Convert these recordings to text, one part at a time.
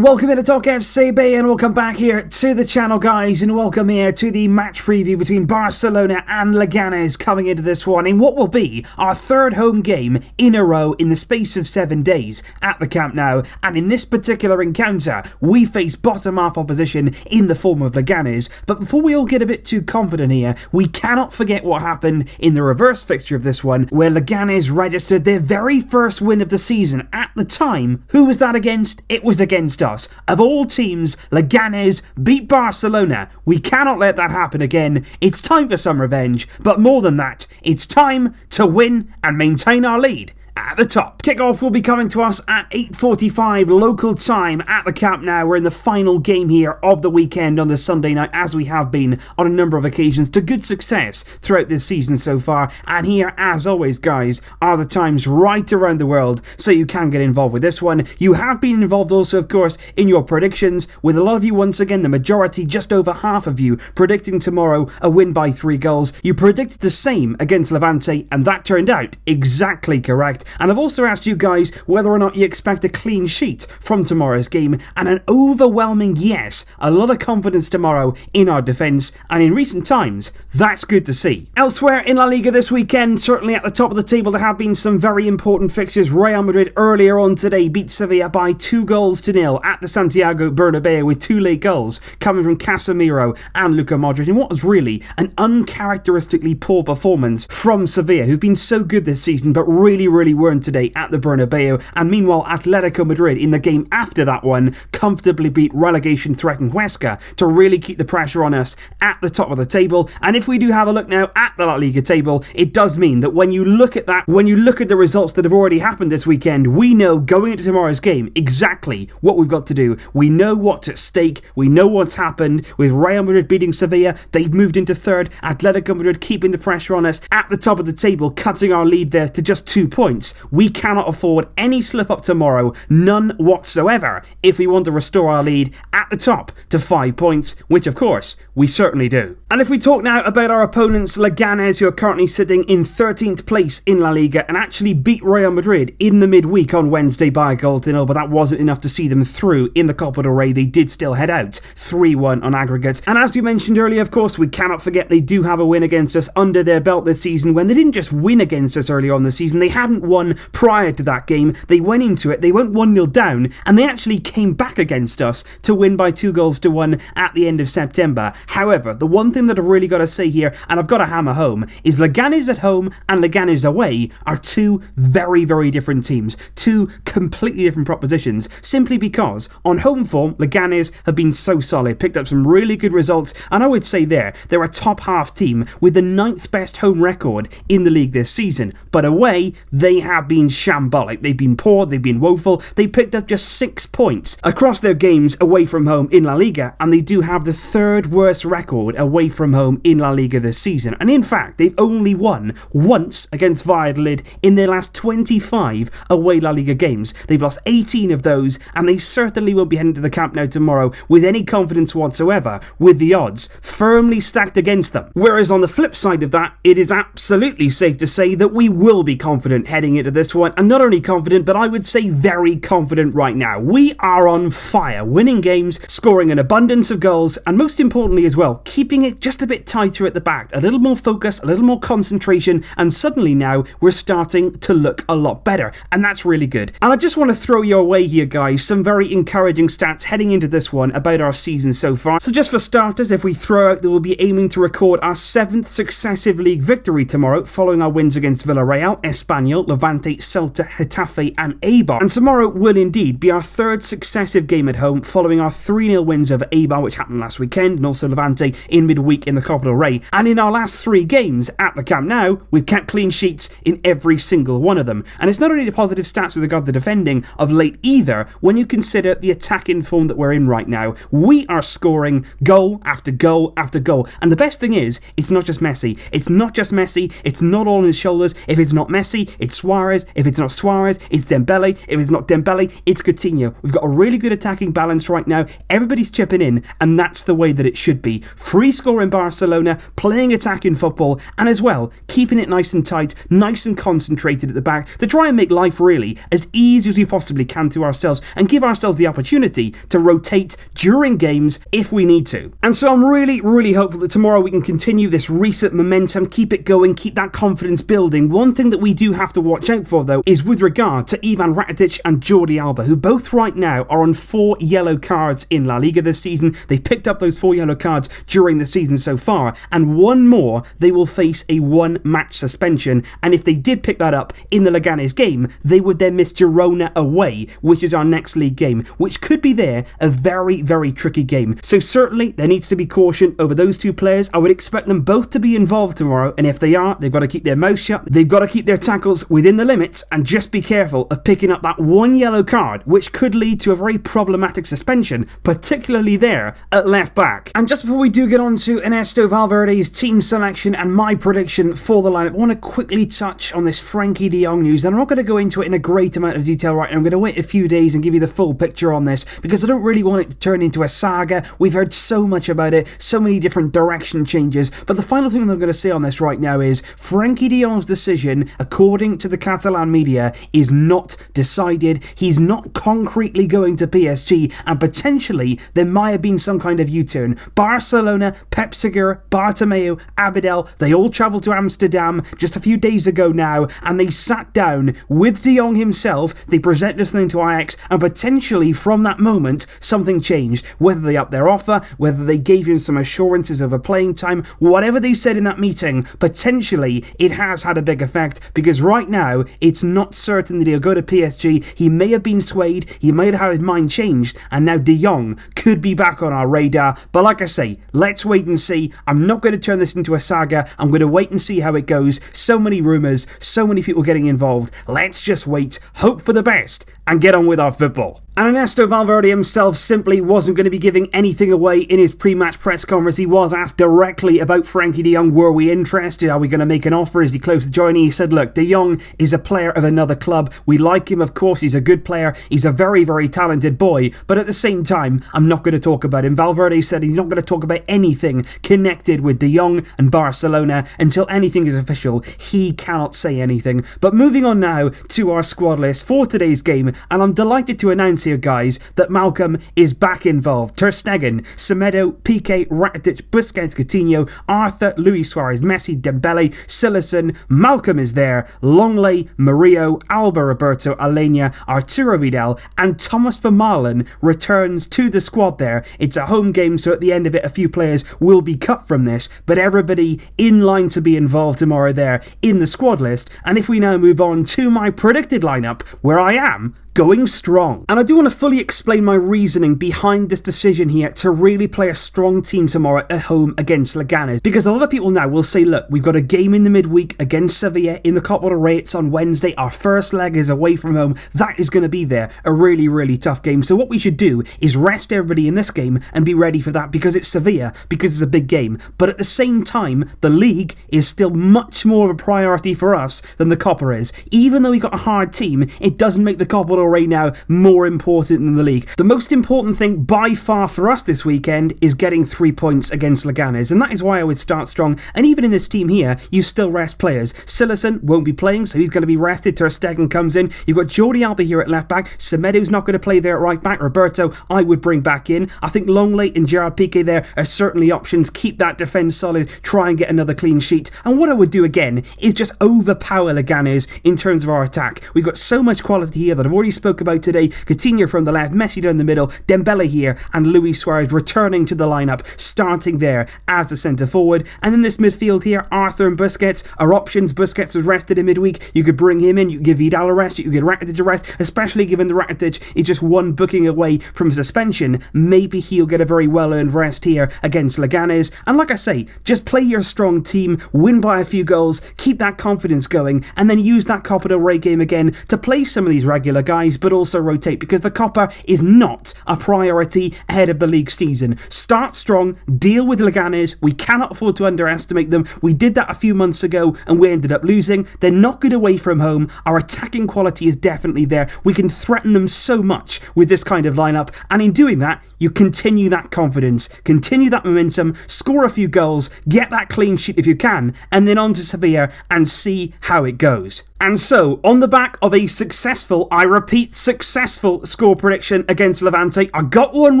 And welcome to TalkFCB, and welcome back here to the channel, guys, and welcome here to the match preview between Barcelona and Leganes coming into this one in what will be our third home game in a row in the space of 7 days at the Camp Nou. And in this particular encounter, we face bottom half opposition in the form of Leganes. But before we all get a bit too confident here, we cannot forget what happened in the reverse fixture of this one, where Leganes registered their very first win of the season. At the time, who was that against? It was against us. Of all teams, Leganes beat Barcelona. We cannot let that happen again. It's time for some revenge, but more than that, it's time to win and maintain our lead at the top. Kickoff will be coming to us at 8:45 local time at the Camp Nou. We're in the final game here of the weekend on the Sunday night, as we have been on a number of occasions to good success throughout this season so far. And here, as always, guys, are the times right around the world so you can get involved with this one. You have been involved also, of course, in your predictions, with a lot of you, once again, the majority, just over half of you, predicting tomorrow a win by 3 goals. You predicted the same against Levante, and that turned out exactly correct. And I've also asked you guys whether or not you expect a clean sheet from tomorrow's game, and an overwhelming yes. A lot of confidence tomorrow in our defence, and in recent times, that's good to see. Elsewhere in La Liga this weekend, certainly at the top of the table, there have been some very important fixtures. Real Madrid earlier on today beat Sevilla by 2-0 at the Santiago Bernabeu, with 2 late goals coming from Casemiro and Luka Modric, in what was really an uncharacteristically poor performance from Sevilla, who've been so good this season but really weren't today at the Bernabeu. And meanwhile, Atletico Madrid in the game after that one comfortably beat relegation threatened Huesca to really keep the pressure on us at the top of the table. And if we do have a look now at the La Liga table, it does mean that when you look at the results that have already happened this weekend, we know going into tomorrow's game exactly what we've got to do. We know what's at stake. We know what's happened with Real Madrid beating Sevilla. They've moved into third. Atletico Madrid keeping the pressure on us at the top of the table, cutting our lead there to just 2 points. We cannot afford any slip up tomorrow, none whatsoever, if we want to restore our lead at the top to 5 points, which of course we certainly do. And if we talk now about our opponents, Leganes, who are currently sitting in 13th place in La Liga and actually beat Real Madrid in the midweek on Wednesday by a 0-0, but that wasn't enough to see them through in the Copa del Rey. They did still head out 3-1 on aggregate. And as you mentioned earlier, of course, we cannot forget they do have a win against us under their belt this season, when they didn't just win against us earlier on the season, they hadn't won prior to that game. They went into it, they went 1-0 down, and they actually came back against us to win by 2-1 at the end of September. However, the one thing that I've really got to say here, and I've got to hammer home, is Leganes at home and Leganes away are two very different teams, two completely different propositions, simply because on home form, Leganes have been so solid, picked up some really good results, and I would say they're a top half team with the 9th best home record in the league this season. But away, they have been shambolic. They've been poor, they've been woeful. They picked up just 6 points across their games away from home in La Liga, and they do have the 3rd worst record away from home in La Liga this season. And in fact, they've only won once against Valladolid in their last 25 away La Liga games. They've lost 18 of those, and they certainly won't be heading to the Camp Nou tomorrow with any confidence whatsoever, with the odds firmly stacked against them. Whereas on the flip side of that, it is absolutely safe to say that we will be confident heading into this one, and not only confident, but I would say very confident right now. We are on fire, winning games, scoring an abundance of goals, and most importantly as well, keeping it just a bit tighter at the back, a little more focus, a little more concentration, and suddenly now we're starting to look a lot better, and that's really good. And I just want to throw your way here, guys, some very encouraging stats heading into this one about our season so far. So just for starters, if we throw out that we'll be aiming to record our 7th successive league victory tomorrow, following our wins against Villarreal, Espanyol, Levante, Celta, Getafe and Eibar. And tomorrow will indeed be our 3rd successive game at home, following our 3-0 wins over Eibar, which happened last weekend, and also Levante in midweek in the Copa del Rey. And in our last 3 games at the Camp Nou, we've kept clean sheets in every single one of them. And it's not only the positive stats with regard to defending of late either, when you consider the attacking form that we're in right now. We are scoring goal after goal after goal. And the best thing is, it's not just Messi. It's not just Messi. It's not all on his shoulders. If it's not Messi, it's Suárez Suárez. If it's not Suárez, it's Dembélé. If it's not Dembélé, it's Coutinho. We've got a really good attacking balance right now. Everybody's chipping in, and that's the way that it should be. Free score in Barcelona, playing attacking football, and as well, keeping it nice and tight, nice and concentrated at the back to try and make life really as easy as we possibly can to ourselves and give ourselves the opportunity to rotate during games if we need to. And so I'm really, really hopeful that tomorrow we can continue this recent momentum, keep it going, keep that confidence building. One thing that we do have to watch out for though is with regard to Ivan Rakitic and Jordi Alba, who both right now are on 4 yellow cards in La Liga this season. They've picked up those 4 yellow cards during the season so far, and one more they will face a 1-match suspension, and if they did pick that up in the Leganes game, they would then miss Girona away, which is our next league game, which could be a very, very tricky game. So certainly there needs to be caution over those 2 players. I would expect them both to be involved tomorrow, and if they are, they've got to keep their mouth shut, they've got to keep their tackles within the limits, and just be careful of picking up that 1 yellow card, which could lead to a very problematic suspension, particularly there at left back. And just before we do get on to Ernesto Valverde's team selection and my prediction for the lineup, I want to quickly touch on this Frankie De Jong news, and I'm not going to go into it in a great amount of detail right now. I'm going to wait a few days and give you the full picture on this, because I don't really want it to turn into a saga. We've heard so much about it, so many different direction changes, but the final thing that I'm going to say on this right now is Frankie De Jong's decision, according to the Catalan media, is not decided. He's not concretely going to PSG, and potentially there might have been some kind of U-turn. Barcelona, Pep Segur, Bartomeu, Abidal, they all travelled to Amsterdam just a few days ago now, and they sat down with De Jong himself. They presented something to Ajax, and potentially from that moment something changed. Whether they upped their offer, whether they gave him some assurances over playing time, whatever they said in that meeting, potentially it has had a big effect, because right now it's not certain that he'll go to PSG. He may have been swayed, he may have had his mind changed, and now De Jong could be back on our radar. But like I say, let's wait and see. I'm not going to turn this into a saga. I'm going to wait and see how it goes. So many rumours, so many people getting involved. Let's just wait, hope for the best, and get on with our football. And Ernesto Valverde himself simply wasn't going to be giving anything away in his pre-match press conference. He was asked directly about Frankie De Jong. Were we interested? Are we going to make an offer? Is he close to joining? He said, look, De Jong is a player of another club. We like him, of course. He's a good player. He's a very, very talented boy. But at the same time, I'm not going to talk about him. Valverde said he's not going to talk about anything connected with De Jong and Barcelona until anything is official. He cannot say anything. But moving on now to our squad list for today's game, and I'm delighted to announce here, guys, that Malcolm is back involved. Ter Stegen, Semedo, Piqué, Rakitic, Busquets, Coutinho, Arthur, Luis Suárez, Messi, Dembélé, Cillessen, Malcolm is there, Longley, Murillo, Alba, Roberto, Alenia, Arturo Vidal, and Thomas Vermaelen returns to the squad there. It's a home game, so at the end of it, a few players will be cut from this, but everybody in line to be involved tomorrow there in the squad list. And if we now move on to my predicted lineup, where I am going strong. And I do want to fully explain my reasoning behind this decision here to really play a strong team tomorrow at home against Leganes, because a lot of people now will say, look, we've got a game in the midweek against Sevilla in the Copa del Rey. It's on Wednesday. Our first leg is away from home. That is going to be a really, really tough game. So what we should do is rest everybody in this game and be ready for that, because it's Sevilla, because it's a big game. But at the same time, the league is still much more of a priority for us than the Copa is. Even though we got a hard team, it doesn't make the Copa del Rey now more important than the league. The most important thing by far for us this weekend is getting 3 points against Leganes, and that is why I would start strong. And even in this team here, you still rest players. Cillessen won't be playing, so he's going to be rested. Ter Stegen comes in. You've got Jordi Alba here at left back. Semedo's not going to play there at right back. Roberto, I would bring back in. I think Longley and Gerard Piqué there are certainly options. Keep that defence solid. Try and get another clean sheet. And what I would do again is just overpower Leganes in terms of our attack. We've got so much quality here that I've already spoke about today. Coutinho from the left, Messi down the middle, Dembélé here, and Luis Suárez returning to the lineup, starting there as the centre forward. And in this midfield here, Arthur and Busquets are options. Busquets was rested in midweek. You could bring him in. You could give Vidal a rest. You could give Rakitic a rest, especially given the Rakitic is just one booking away from suspension. Maybe he'll get a very well-earned rest here against Leganes. And like I say, just play your strong team, win by a few goals, keep that confidence going, and then use that Copa del Rey game again to play some of these regular guys guys, but also rotate, because the Copa is not a priority ahead of the league season. Start strong, deal with Leganes. We cannot afford to underestimate them. We did that a few months ago and we ended up losing. They're not good away from home. Our attacking quality is definitely there. We can threaten them so much with this kind of lineup, and in doing that, you continue that confidence, continue that momentum, score a few goals, get that clean sheet if you can, and then on to Sevilla and see how it goes. And so, on the back of a successful, I repeat, successful score prediction against Levante, I got one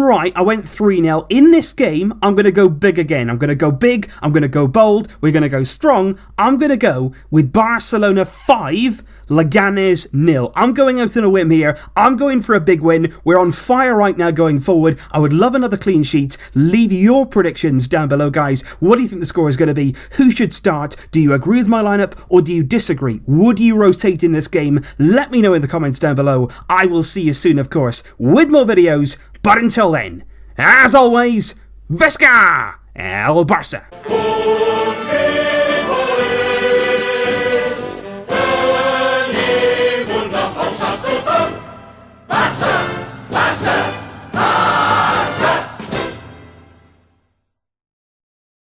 right. I went 3-0. In this game, I'm going to go big again. I'm going to go big. I'm going to go bold. We're going to go strong. I'm going to go with Barcelona 5, Leganes 0. I'm going out on a whim here. I'm going for a big win. We're on fire right now going forward. I would love another clean sheet. Leave your predictions down below, guys. What do you think the score is going to be? Who should start? Do you agree with my lineup or do you disagree? Would you rotate in this game? Let me know in the comments down below. I will see you soon, of course, with more videos. But until then, as always, Visca El Barça! Barça, Barça, Barça.